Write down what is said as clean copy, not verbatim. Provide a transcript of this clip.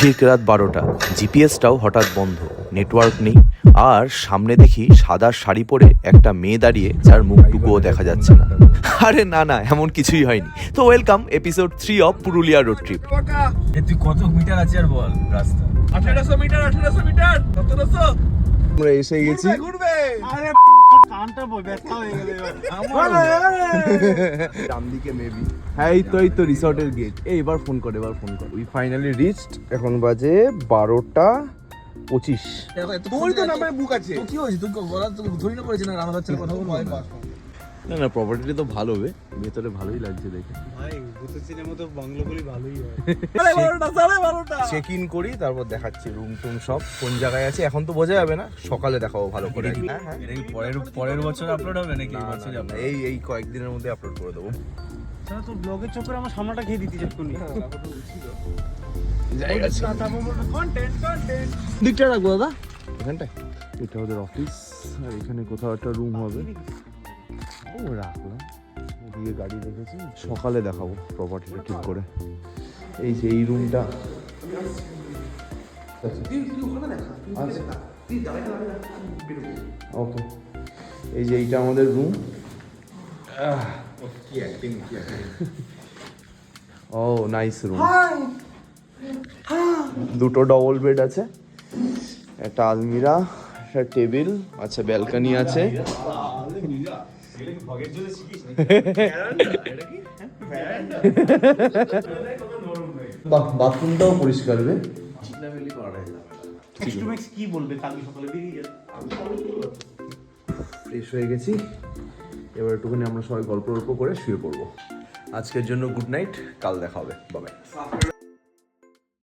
ঠিক রাত 12টা, জিপিএসটাও হঠাৎ বন্ধ, নেটওয়ার্ক নেই। আর সামনে দেখি সাদা শাড়ি পরে একটা মেয়ে দাঁড়িয়ে, যার মুখটুকুও দেখা যাচ্ছে না। আরে না না, এমন কিছুই হয়নি। তো welcome episode 3 of Purulia road trip. তুই কত মিটার আছে আর বল রাস্তা? 1800 মিটার 1700। আমরা এসে গেছি। ঘুরবে আরে কানটা ব্যথা হয়ে গেল ডান দিকে মেবি। হ্যাঁ এই তো রিসর্টের গেট। এবার ফোন কর। We finally reached. এখন বাজে 12:25। তোর তো নাম্বার বুক আছে। তো কি হয়েছে? তুই বলা তো ধরি না করেছিস না রান্না হচ্ছে কথা বলবো না প্রপার্টিটা তো ভালো বে, ভেতরে ভালোই লাগছে দেখে। ভাই ভূতের সিনেমা তো বাংলাগুলি ভালোই হয়। 12:30 চেক ইন করি, তারপর দেখাচ্ছি রুম টুম সব কোন জায়গায় আছে। এখন তো বোঝা যাবে না, সকালে দেখাবো ভালো করে। হ্যাঁ এটা কি পরের বছর আপলোড হবে নাকি এই বছরই আপলোড? এই কয়েকদিনের মধ্যে আপলোড করে দেবো। তাহলে তোর ব্লগের চক্করে আমার সামনাটা খেয়ে দিতে যখন জায়গা আছে। কন্টেন্ট দিকটা রাখবো দাদা। এখানটায় এটা ওদের অফিস, আর এখানে কোথাও একটা রুম হবে। ও রাখলাম, দিয়ে গাড়ি রেখেছি, সকালে দেখাবো প্রপার্টিটা ঠিক করে। এই যে এই রুমটা, ওকে। এই যে এইটা আমাদের রুম। ও নাইস রুম। দুটো ডবল বেড আছে, একটা আলমিরা, একটা টেবিল, আচ্ছা ব্যালকনি আছে। বাথরুমটাও পরিষ্কার বে। কি বলবে কালকে সকালে বেরিয়ে যাবে। ফ্রেশ হয়ে গেছি, এবার একটুখানি আমরা সবাই গল্প করে শুয়ে পড়বো। আজকের জন্য গুড নাইট, কাল দেখা হবে, বাই।